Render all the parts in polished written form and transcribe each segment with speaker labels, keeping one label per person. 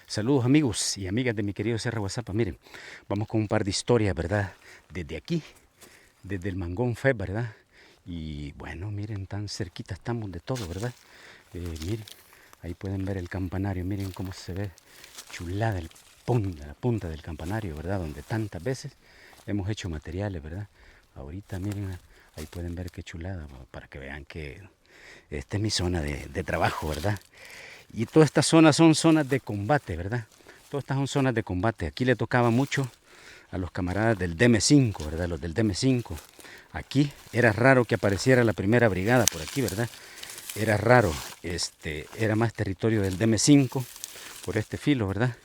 Speaker 1: Saludos amigos y amigas de mi querido Cerro Guasapa. Miren, vamos con un par de historias, ¿verdad? Desde aquí, desde el Mangón Fe, ¿verdad? Y bueno, miren, tan cerquita estamos de todo, ¿verdad? Miren, ahí pueden ver el campanario, miren cómo se ve chulada la punta del campanario, ¿verdad? Donde tantas veces hemos hecho materiales, ¿verdad? Ahorita, miren, ahí pueden ver qué chulada, para que vean que esta es mi zona de trabajo, ¿verdad? Y todas estas zonas son zonas de combate, ¿verdad? Todas estas son zonas de combate. Aquí le tocaba mucho a los camaradas del DM5, ¿verdad? Los del DM5. Aquí era raro que apareciera la primera brigada por aquí, ¿verdad? Era raro, era más territorio del DM5 por este filo, ¿verdad?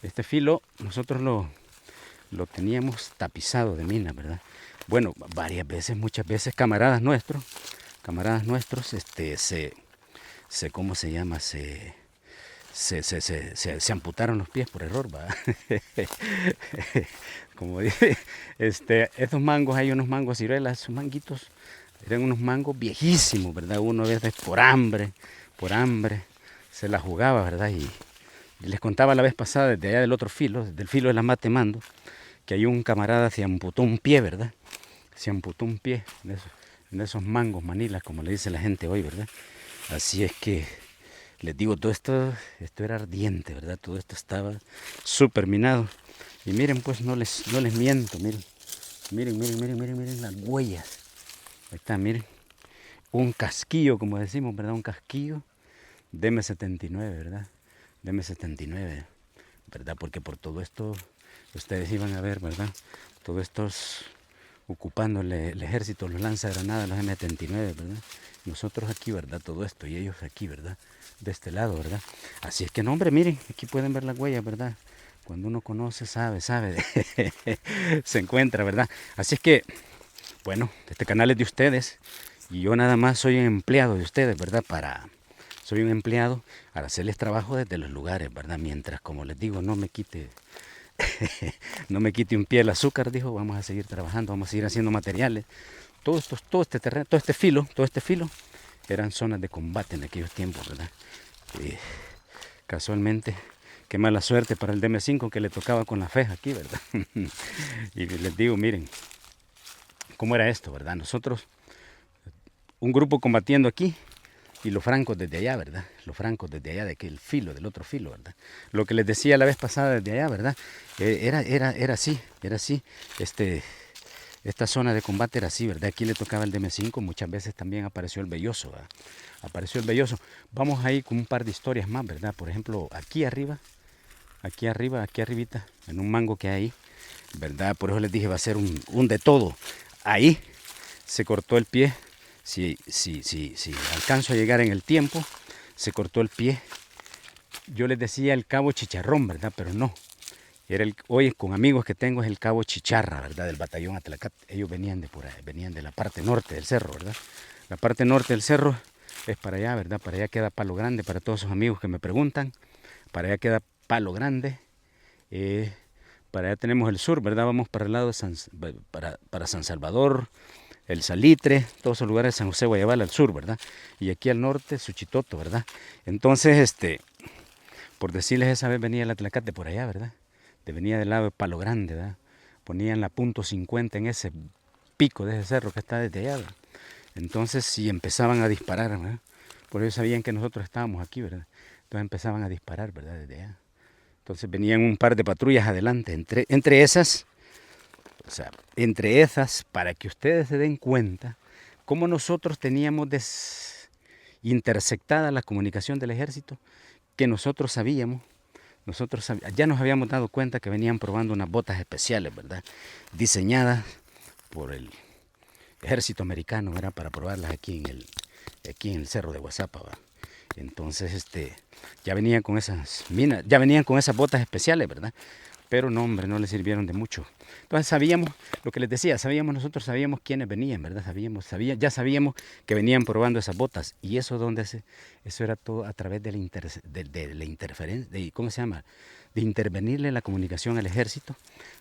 Speaker 1: Este filo nosotros lo teníamos tapizado de minas, ¿verdad? Bueno, varias veces, muchas veces camaradas nuestros, ¿cómo se llama? Se amputaron los pies por error, ¿va? Como dice, estos mangos, hay unos mangos ciruelas, esos manguitos, eran unos mangos viejísimos, ¿verdad? Uno a veces por hambre, se la jugaba, ¿verdad? Y les contaba la vez pasada, desde allá del otro filo, del filo de la mate mando, que hay un camarada se amputó un pie, ¿verdad? Se amputó un pie en esos mangos manilas, como le dice la gente hoy, ¿verdad? Así es que les digo, todo esto era ardiente, ¿verdad? Todo esto estaba súper minado. Y miren, pues no les miento, miren. Miren las huellas. Ahí está, miren. Un casquillo, como decimos, ¿verdad? Un casquillo de M79, ¿verdad? De M79, ¿verdad? Porque por todo esto, ustedes iban a ver, ¿verdad? Todo estos ocupando el ejército, los lanzagranadas, los M79, ¿verdad? Nosotros aquí, ¿verdad? Todo esto y ellos aquí, ¿verdad? De este lado, ¿verdad? Así es que no, hombre, miren, aquí pueden ver las huellas, ¿verdad? Cuando uno conoce, sabe, se encuentra, ¿verdad? Así es que, bueno, este canal es de ustedes y yo nada más soy un empleado de ustedes, ¿verdad? Soy un empleado para hacerles trabajo desde los lugares, ¿verdad? Mientras, como les digo, no me quite no me quite un pie el azúcar, dijo, vamos a seguir trabajando, vamos a seguir haciendo materiales. Todo este terreno, todo este filo, eran zonas de combate en aquellos tiempos, ¿verdad? Y casualmente, qué mala suerte para el DM5 que le tocaba con la fe aquí, ¿verdad? Y les digo, miren, cómo era esto, ¿verdad? Nosotros, un grupo combatiendo aquí, y los francos desde allá, ¿verdad? Los francos desde allá, de aquel filo, del otro filo, ¿verdad? Lo que les decía la vez pasada desde allá, ¿verdad? Era así. Esta zona de combate era así, ¿verdad? Aquí le tocaba el DM5, muchas veces también apareció el Belloso, ¿verdad? Apareció el Belloso. Vamos ahí con un par de historias más, ¿verdad? Por ejemplo, aquí arribita, en un mango que hay ahí, ¿verdad? Por eso les dije, va a ser un de todo. Ahí se cortó el pie. Si alcanzo a llegar en el tiempo, se cortó el pie. Yo les decía el cabo Chicharrón, ¿verdad? Pero no. Hoy con amigos que tengo es el cabo Chicharra, ¿verdad? Del batallón Atlacat. Ellos venían de por ahí, venían de la parte norte del cerro, ¿verdad? La parte norte del cerro es para allá, ¿verdad? Para allá queda Palo Grande, para todos esos amigos que me preguntan. Para allá queda Palo Grande. Eh, para allá tenemos el sur, ¿verdad? Vamos para el lado de para San Salvador, el Salitre, todos esos lugares de San José Guayabal al sur, ¿verdad? Y aquí al norte, Suchitoto, ¿verdad? Entonces, por decirles, esa vez venía el Atlacate por allá, ¿verdad? Venía del lado de Palo Grande, ¿verdad? Ponían la .50 en ese pico de ese cerro que está desde allá, ¿verdad? Entonces, si empezaban a disparar, ¿verdad? Por eso sabían que nosotros estábamos aquí, ¿verdad? Entonces empezaban a disparar, ¿verdad? Desde allá. Entonces venían un par de patrullas adelante, entre esas, o sea, entre esas, para que ustedes se den cuenta cómo nosotros teníamos intersectada la comunicación del ejército, que ya nos habíamos dado cuenta que venían probando unas botas especiales, ¿verdad? Diseñadas por el ejército americano, ¿verdad? Para probarlas aquí en el cerro de Guasapa, ¿verdad? Entonces, ya venían con esas minas, ya venían con esas botas especiales, ¿verdad? Pero no, hombre, no les sirvieron de mucho. Entonces sabíamos, lo que les decía, nosotros sabíamos quiénes venían, ¿verdad? Ya sabíamos que venían probando esas botas. Y eso eso era todo a través de la interferencia, ¿cómo se llama? De intervenirle la comunicación al ejército,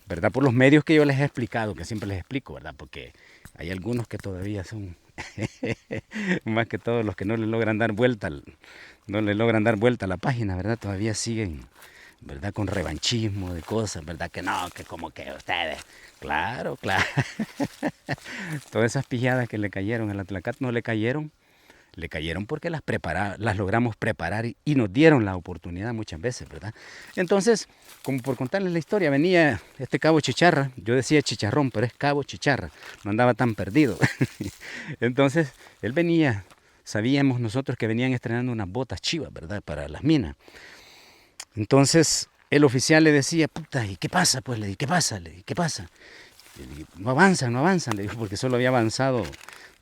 Speaker 1: ¿verdad? Por los medios que yo les he explicado, que siempre les explico, ¿verdad? Porque hay algunos que todavía son más que todos los que no le logran dar vuelta a la página, ¿verdad? Todavía siguen ¿verdad? Con revanchismo de cosas, ¿verdad? Que no, que como que ustedes, claro, claro. Todas esas pilladas que le cayeron al Atlacat no le cayeron porque las logramos preparar y nos dieron la oportunidad muchas veces, ¿verdad? Entonces, como por contarles la historia, venía este cabo Chicharra, yo decía Chicharrón, pero es cabo Chicharra, no andaba tan perdido. Entonces, él venía, sabíamos nosotros que venían estrenando unas botas chivas, ¿verdad? Para las minas. Entonces, el oficial le decía, puta, ¿y qué pasa? Pues le dije, ¿qué pasa? Le dije, ¿qué pasa? Le dije, no avanzan, no avanzan, le dijo, porque solo había avanzado,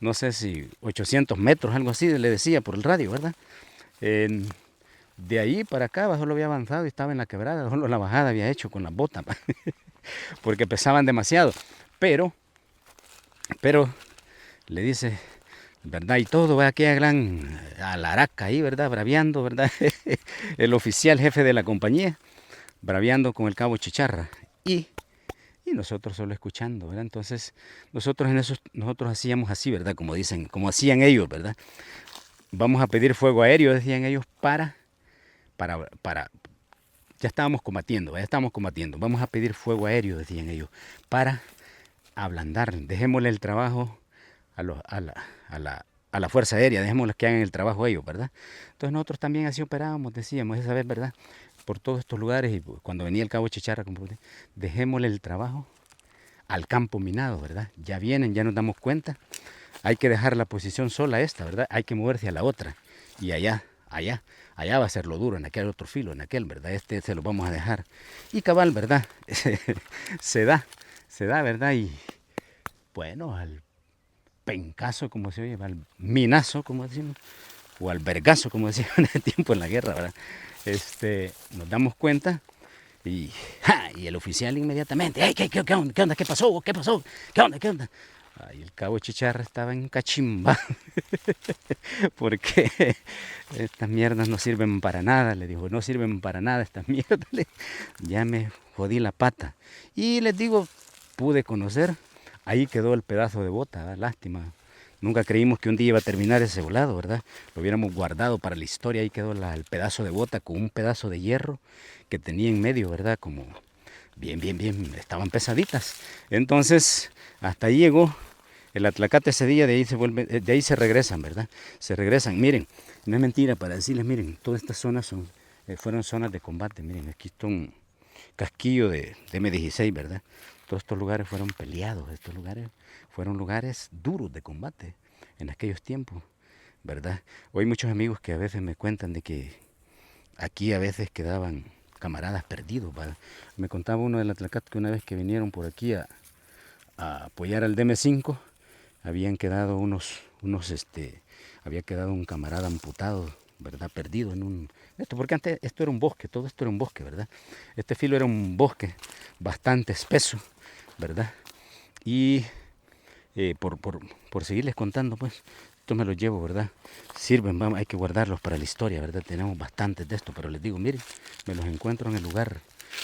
Speaker 1: no sé si 800 metros, algo así, le decía por el radio, ¿verdad? En- de ahí para acá, solo había avanzado y estaba en la quebrada, solo la bajada había hecho con las botas, porque pesaban demasiado. Pero, pero, le dice, ¿verdad? Y todo, va aquella gran alaraca ahí, ¿verdad? Braviando, ¿verdad? El oficial jefe de la compañía, braviando con el cabo Chicharra. Y nosotros solo escuchando, ¿verdad? Entonces, nosotros hacíamos así, ¿verdad? Como dicen, como hacían ellos, ¿verdad? Vamos a pedir fuego aéreo, decían ellos, para, ya estábamos combatiendo, ya estábamos combatiendo. Vamos a pedir fuego aéreo, decían ellos, para ablandar. Dejémosle el trabajo a, los, a la Fuerza Aérea, dejémosles que hagan el trabajo ellos, ¿verdad? Entonces nosotros también así operábamos, decíamos esa vez, ¿verdad? Por todos estos lugares y cuando venía el cabo Chicharra, dejémosle el trabajo al campo minado, ¿verdad? Ya vienen, ya nos damos cuenta. Hay que dejar la posición sola esta, ¿verdad? Hay que moverse a la otra. Y allá va a ser lo duro, en aquel otro filo, en aquel, ¿verdad? Este se lo vamos a dejar. Y cabal, ¿verdad? se da, ¿verdad? Y bueno, al pencazo, como se oye, al minazo, como decimos, o al vergazo, como decían en el tiempo en la guerra, ¿verdad? Nos damos cuenta y, ¡ja! Y el oficial inmediatamente, hey, ¿qué onda? ¿Qué onda? ¿Qué pasó? ¿Qué pasó? ¿Qué onda? ¿Qué onda? Ay, el cabo Chicharra estaba en cachimba, porque estas mierdas no sirven para nada, le dijo, no sirven para nada estas mierdas, ya me jodí la pata. Y les digo, pude conocer, ahí quedó el pedazo de bota, ¿verdad? Lástima. Nunca creímos que un día iba a terminar ese volado, ¿verdad? Lo hubiéramos guardado para la historia, ahí quedó el pedazo de bota con un pedazo de hierro que tenía en medio, ¿verdad? Como bien, estaban pesaditas. Entonces, hasta ahí llegó el Atlacate ese día, de ahí se regresan, ¿verdad? Se regresan, miren, no es mentira para decirles, miren, todas estas zonas fueron zonas de combate, miren, aquí está un casquillo de M16, ¿verdad? Todos estos lugares fueron peleados, estos lugares fueron lugares duros de combate en aquellos tiempos, ¿verdad? Hoy muchos amigos que a veces me cuentan de que aquí a veces quedaban camaradas perdidos, ¿verdad? Me contaba uno de la Tlacat que una vez que vinieron por aquí a apoyar al DM5, habían quedado había quedado un camarada amputado, ¿verdad? Perdido en porque antes esto era un bosque, todo esto era un bosque, ¿verdad? Este filo era un bosque bastante espeso, ¿verdad? Y por seguirles contando, pues, esto me lo llevo, ¿verdad? Sirven, vamos, hay que guardarlos para la historia, ¿verdad? Tenemos bastantes de esto, pero les digo, miren, me los encuentro en el lugar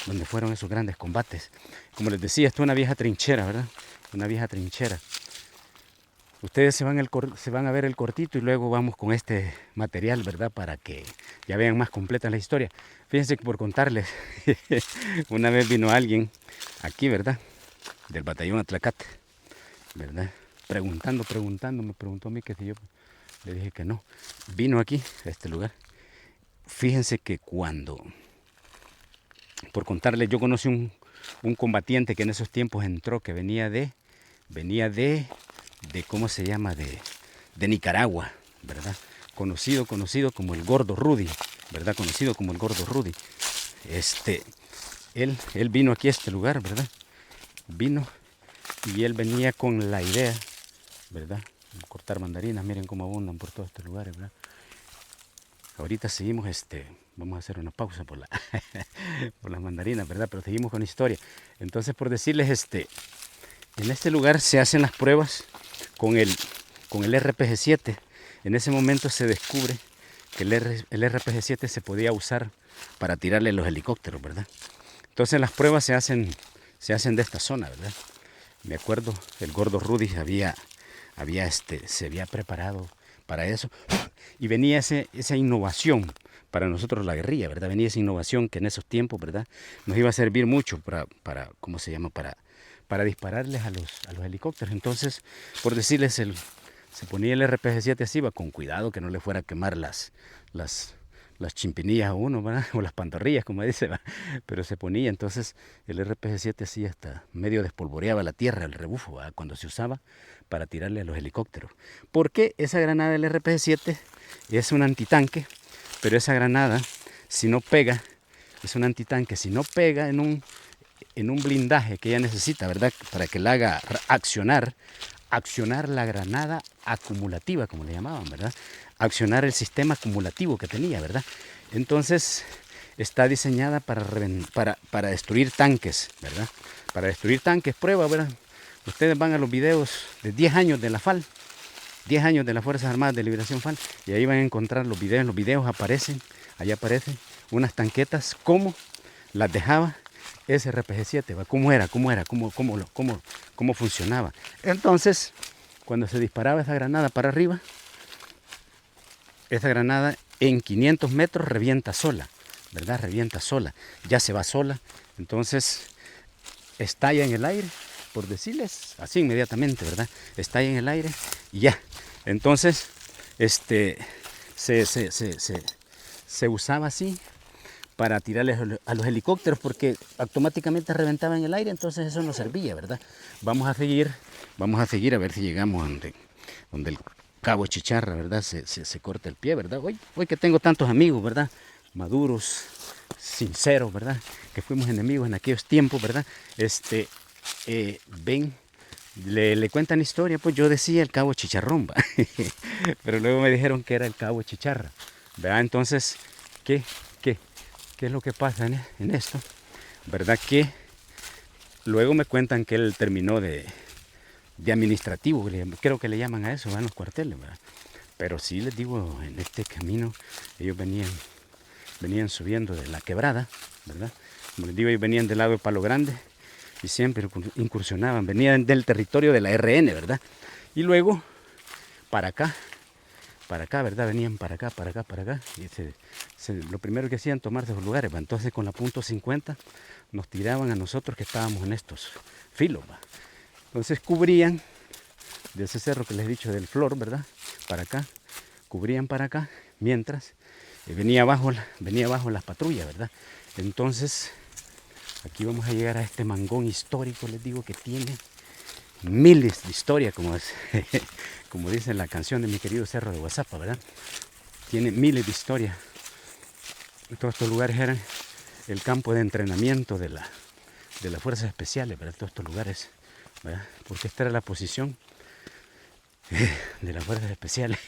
Speaker 1: donde fueron esos grandes combates. Como les decía, esto es una vieja trinchera, ¿verdad? Una vieja trinchera. Ustedes se van a ver el cortito y luego vamos con este material, ¿verdad? Para que ya vean más completa la historia. Fíjense que por contarles, una vez vino alguien aquí, ¿verdad? Del batallón Atlacate, ¿verdad? Me preguntó a mí que si yo le dije que no. Vino aquí, a este lugar. Fíjense que por contarles, yo conocí un combatiente que en esos tiempos entró, que venía de ¿cómo se llama? De Nicaragua, ¿verdad? Conocido como el Gordo Rudy, ¿verdad? Conocido como el Gordo Rudy. Él vino aquí a este lugar, ¿verdad? Vino y él venía con la idea, ¿verdad? Cortar mandarinas, miren cómo abundan por todos estos lugares, ¿verdad? Ahorita seguimos, vamos a hacer una pausa por las mandarinas, ¿verdad? Pero seguimos con la historia. Entonces, por decirles, en este lugar se hacen las pruebas con el RPG-7. En ese momento se descubre que el RPG-7 se podía usar para tirarle los helicópteros, ¿verdad? Entonces las pruebas se hacen de esta zona, ¿verdad? Me acuerdo, el Gordo Rudy se había preparado para eso y venía esa innovación para nosotros la guerrilla, ¿verdad? Venía esa innovación que en esos tiempos, ¿verdad? Nos iba a servir mucho ¿cómo se llama? Para dispararles a los helicópteros. Entonces, por decirles, se ponía el RPG-7 así, va con cuidado que no le fuera a quemar las, las chimpinillas a uno, ¿verdad? O las pantorrillas, como dice, ¿verdad? Pero se ponía, entonces el RPG-7 así hasta medio despolvoreaba la tierra, el rebufo, ¿verdad? Cuando se usaba para tirarle a los helicópteros. Porque esa granada del RPG-7 es un antitanque, pero esa granada, si no pega, es un antitanque, si no pega en un blindaje que ella necesita, ¿verdad? Para que la haga accionar la granada acumulativa, como le llamaban, ¿verdad? Accionar el sistema acumulativo que tenía, ¿verdad? Entonces, está diseñada para destruir tanques, ¿verdad? Para destruir tanques, prueba, ¿verdad? Ustedes van a los videos de 10 años de la FAL, 10 años de las Fuerzas Armadas de Liberación FAL, y ahí van a encontrar los videos. En los videos allá aparecen unas tanquetas, cómo las dejaba ese RPG-7, cómo funcionaba. Entonces, cuando se disparaba esa granada para arriba, esa granada en 500 metros revienta sola, ¿verdad? Revienta sola, ya se va sola. Entonces, estalla en el aire, por decirles así inmediatamente, ¿verdad? Estalla en el aire y ya. Entonces, se usaba así para tirarles a los helicópteros, porque automáticamente reventaba en el aire, entonces eso no servía, ¿verdad? Vamos a seguir a ver si llegamos donde el cabo Chicharra, ¿verdad? Se corta el pie, ¿verdad? Hoy que tengo tantos amigos, ¿verdad? Maduros, sinceros, ¿verdad? Que fuimos enemigos en aquellos tiempos, ¿verdad? Ven, le cuentan historia, pues yo decía el cabo Chicharrón, ¿va? Pero luego me dijeron que era el cabo Chicharra, ¿verdad? Entonces, ¿qué es lo que pasa en esto? ¿Verdad? Que luego me cuentan que él terminó de administrativo, creo que le llaman a eso, ¿verdad? En los cuarteles, ¿verdad? Pero sí les digo, en este camino ellos venían subiendo de la quebrada, ¿verdad? Como les digo, ellos venían del lado de Palo Grande y siempre incursionaban, venían del territorio de la RN, ¿verdad? Y luego para acá, ¿verdad? Venían para acá. Y lo primero que hacían tomarse esos lugares, ¿va? Entonces con la .50 nos tiraban a nosotros que estábamos en estos filos, ¿va? Entonces cubrían de ese cerro que les he dicho del Flor, ¿verdad? Para acá, cubrían para acá, mientras venía abajo las patrullas, ¿verdad? Entonces, aquí vamos a llegar a este mangón histórico, les digo, que tiene miles de historias, como dice la canción de mi querido Cerro de Guazapa, ¿verdad? Tiene miles de historias. Todos estos lugares eran el campo de entrenamiento de las fuerzas especiales, ¿verdad? Todos estos lugares, ¿verdad? Porque esta era la posición de las fuerzas especiales.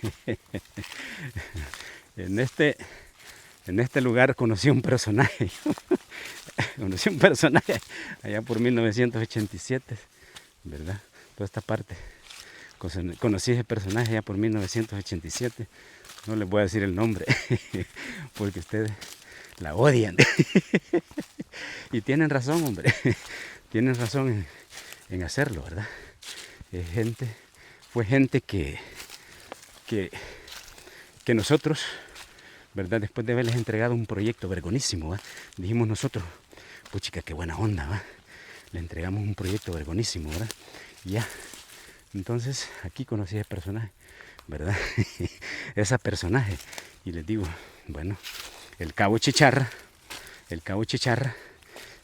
Speaker 1: En este lugar conocí un personaje. Allá por 1987, ¿verdad? Toda esta parte. Conocí ese personaje allá por 1987. No les voy a decir el nombre, porque ustedes la odian. Y tienen razón, hombre. Tienen razón en hacerlo, ¿verdad? Fue gente que nosotros, ¿verdad? Después de haberles entregado un proyecto vergonísimo, ¿va? Dijimos nosotros, pues chica, qué buena onda, ¿va? Le entregamos un proyecto vergonísimo, ¿verdad? Y ya. Entonces, aquí conocí a ese personaje, ¿verdad? Ese personaje. Y les digo, bueno, el cabo Chicharra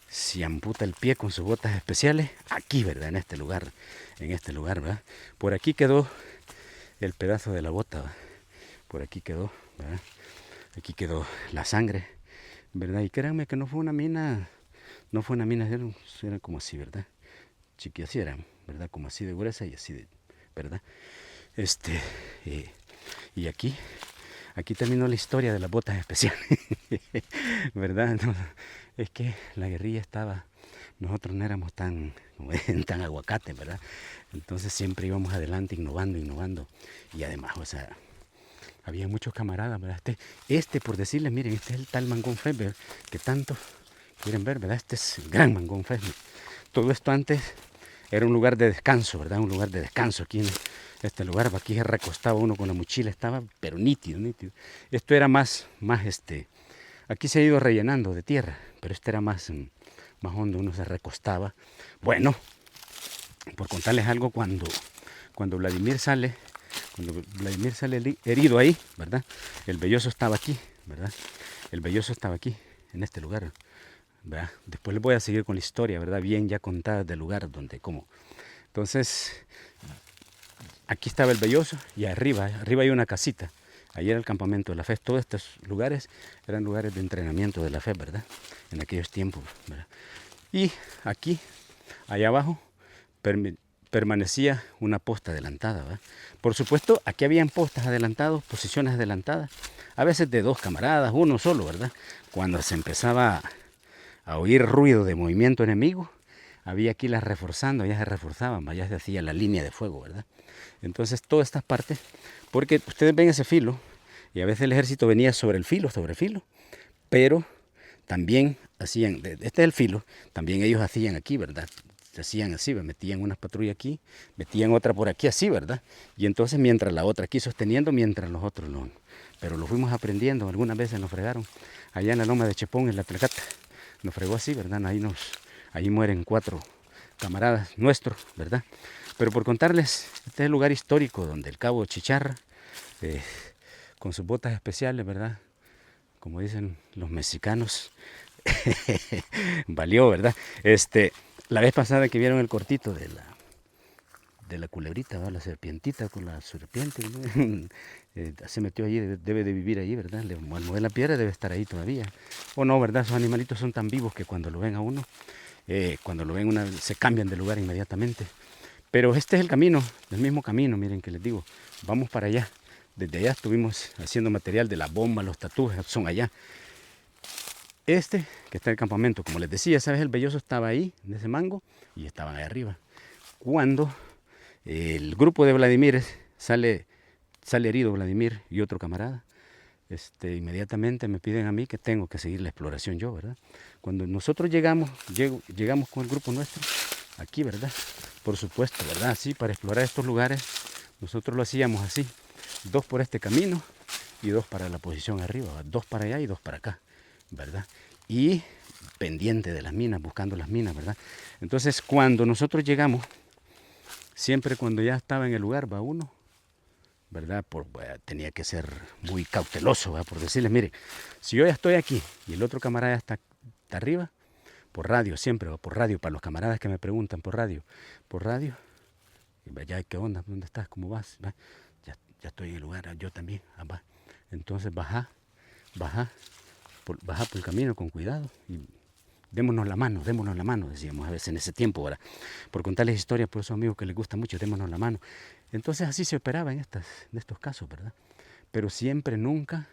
Speaker 1: se amputa el pie con sus botas especiales aquí, ¿verdad? En este lugar, ¿verdad? Por aquí quedó el pedazo de la bota, ¿verdad? Por aquí quedó, ¿verdad? Aquí quedó la sangre, ¿verdad? Y créanme que no fue una mina, eran como así, ¿verdad? Chiquias así eran, ¿verdad? Como así de gruesa y así de, ¿verdad? Y aquí terminó la historia de las botas especiales, ¿verdad? No, es que la guerrilla nosotros no éramos tan aguacate, ¿verdad? Entonces siempre íbamos adelante, innovando. Y además, o sea, había muchos camaradas, ¿verdad? Por decirles, miren, este es el tal Mangón Fest, que tanto quieren ver, ¿verdad? Este es el gran Mangón Fest. Todo esto antes era un lugar de descanso, ¿verdad? Un lugar de descanso aquí este lugar, aquí se recostaba uno con la mochila, estaba pero nítido, nítido. Esto era más aquí se ha ido rellenando de tierra, pero este era más hondo, uno se recostaba. Bueno, por contarles algo, cuando Vladimir sale herido ahí, ¿verdad? El Belloso estaba aquí, ¿verdad? El Belloso estaba aquí, en este lugar, ¿verdad? Después les voy a seguir con la historia, ¿verdad? Bien ya contada del lugar donde, cómo. Entonces, aquí estaba el Belloso y arriba hay una casita. Ahí era el campamento de la fe. Todos estos lugares eran lugares de entrenamiento de la fe, ¿verdad? En aquellos tiempos, ¿verdad? Y aquí, allá abajo, permanecía una posta adelantada, ¿verdad? Por supuesto, aquí habían postas adelantadas, posiciones adelantadas, a veces de 2 camaradas, uno solo, ¿verdad? Cuando se empezaba a oír ruido de movimiento enemigo, había aquí las reforzando, ya se reforzaban, ya se hacía la línea de fuego, ¿verdad? Entonces, todas estas partes, porque ustedes ven ese filo, y a veces el ejército venía sobre el filo, pero también hacían, este es el filo, también ellos hacían aquí, ¿verdad? Hacían así, metían unas patrullas aquí, metían otra por aquí así, ¿verdad? Y entonces mientras la otra aquí sosteniendo, mientras los otros no. Pero lo fuimos aprendiendo, algunas veces nos fregaron, allá en la loma de Chepón, en la Tlacata, nos fregó así, ¿verdad? Ahí mueren 4 camaradas nuestros, ¿verdad? Pero por contarles, este es el lugar histórico donde el cabo Chicharra, con sus botas especiales, ¿verdad? Como dicen los mexicanos, valió, ¿verdad? La vez pasada que vieron el cortito de la culebrita, ¿verdad? La serpientita con la serpiente, ¿no? Se metió allí, debe de vivir allí, ¿verdad? Al mover la piedra debe estar ahí todavía. O no, ¿verdad? Esos animalitos son tan vivos que cuando lo ven a uno, cuando lo ven se cambian de lugar inmediatamente. Pero este es el camino, el mismo camino, miren que les digo, vamos para allá. Desde allá estuvimos haciendo material de la bomba, los tatuajes, son allá. Que está en el campamento, como les decía, ¿sabes? El Belloso estaba ahí, en ese mango, y estaban ahí arriba. Cuando el grupo de Vladimir sale herido Vladimir y otro camarada, inmediatamente me piden a mí que tengo que seguir la exploración yo, ¿verdad? Cuando nosotros llegamos con el grupo nuestro, aquí, ¿verdad? Por supuesto, ¿verdad? Así, para explorar estos lugares, nosotros lo hacíamos así, 2 por este camino y 2 para la posición arriba, 2 para allá y 2 para acá, ¿verdad? Y pendiente de las minas, buscando las minas, ¿verdad? Entonces, cuando nosotros llegamos, siempre cuando ya estaba en el lugar, va uno, ¿verdad? Tenía que ser muy cauteloso, ¿verdad? Por decirles, mire, si yo ya estoy aquí y el otro camarada está arriba, por radio, siempre, por radio, para los camaradas que me preguntan por radio, ya, ¿qué onda? ¿Dónde estás? ¿Cómo vas? ¿Va? Ya estoy en el lugar, yo también, va. Entonces baja por el camino con cuidado y démonos la mano, decíamos a veces en ese tiempo, ¿verdad? Por contarles historias, por esos amigos que les gusta mucho, démonos la mano. Entonces así se operaba en estos casos, ¿verdad? Pero siempre, nunca,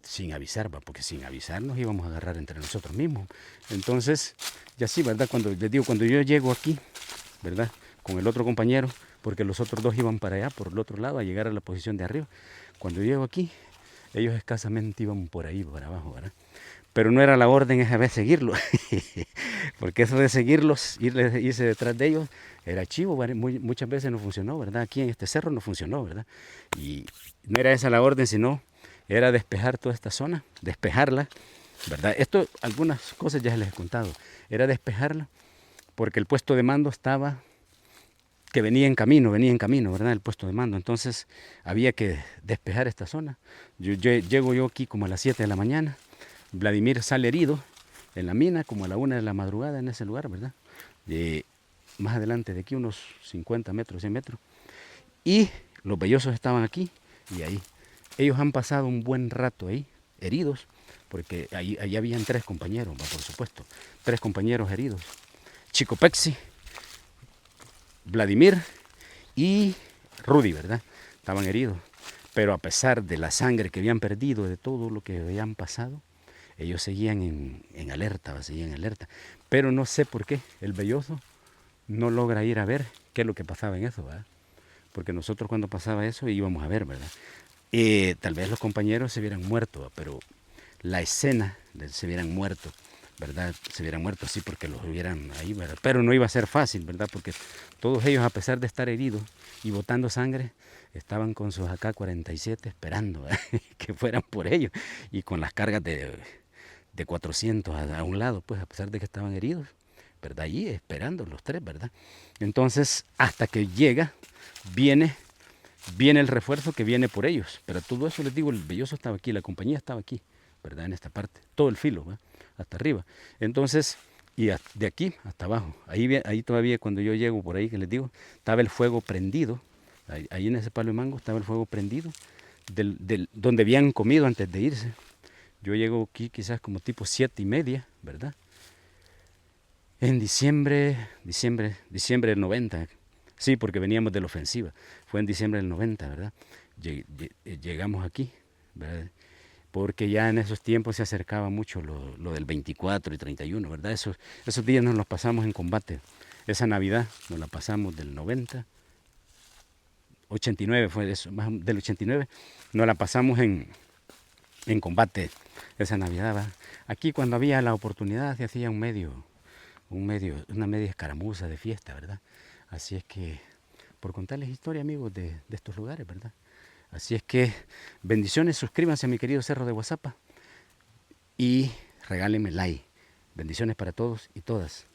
Speaker 1: sin avisar, porque sin avisar nos íbamos a agarrar entre nosotros mismos. Entonces, ya sí, ¿verdad? Cuando yo llego aquí, ¿verdad? Con el otro compañero, porque los otros 2 iban para allá, por el otro lado, a llegar a la posición de arriba. Cuando llego aquí, ellos escasamente iban por ahí, por abajo, ¿verdad? Pero no era la orden esa vez seguirlos, porque eso de seguirlos, irse detrás de ellos, era chivo, muchas veces no funcionó, ¿verdad? Aquí en este cerro no funcionó, ¿verdad? Y no era esa la orden, sino era despejar toda esta zona, despejarla, ¿verdad? Algunas cosas ya les he contado, era despejarla, porque el puesto de mando que venía en camino, ¿verdad? El puesto de mando. Entonces había que despejar esta zona. Llego yo aquí como a las 7 de la mañana. Vladimir sale herido en la mina como a la 1 de la madrugada en ese lugar, ¿verdad? Más adelante de aquí, unos 50 metros, 100 metros. Y los Bellosos estaban aquí y ahí. Ellos han pasado un buen rato ahí, heridos, porque ahí habían 3 compañeros, por supuesto. 3 compañeros heridos. Chico Pexi, Vladimir y Rudy, ¿verdad? Estaban heridos. Pero a pesar de la sangre que habían perdido, de todo lo que habían pasado, ellos seguían en alerta, seguían en alerta. Pero no sé por qué el Belloso no logra ir a ver qué es lo que pasaba en eso, ¿verdad? Porque nosotros cuando pasaba eso íbamos a ver, ¿verdad? Tal vez los compañeros se hubieran muerto, pero la escena se hubieran muerto. ¿verdad? Se hubieran muerto así porque los hubieran ahí, ¿verdad? Pero no iba a ser fácil, ¿verdad? Porque todos ellos, a pesar de estar heridos y botando sangre, estaban con sus AK-47 esperando, ¿verdad? Que fueran por ellos y con las cargas de 400 a un lado, pues a pesar de que estaban heridos, ¿verdad? Allí esperando los tres, ¿verdad? Entonces, hasta que llega, viene el refuerzo que viene por ellos. Pero todo eso les digo, el Belloso estaba aquí, la compañía estaba aquí, ¿verdad? En esta parte, todo el filo, ¿verdad? Hasta arriba. Entonces, y de aquí hasta abajo, ahí todavía cuando yo llego por ahí, que les digo, estaba el fuego prendido, ahí en ese palo de mango estaba el fuego prendido, donde habían comido antes de irse. Yo llego aquí quizás como tipo 7:30, ¿verdad? En diciembre del 90. Sí, porque veníamos de la ofensiva. Fue en diciembre del 90, ¿verdad? Llegamos aquí, ¿verdad? Porque ya en esos tiempos se acercaba mucho lo del 24 y 31, ¿verdad? Esos días nos los pasamos en combate. Esa Navidad nos la pasamos del 90, 89 fue eso, más del 89, nos la pasamos en combate esa Navidad, ¿verdad? Aquí cuando había la oportunidad se hacía una media escaramuza de fiesta, ¿verdad? Así es que, por contarles historia, amigos, de estos lugares, ¿verdad? Así es que, bendiciones, suscríbanse a mi querido Cerro de WhatsApp y regálenme like. Bendiciones para todos y todas.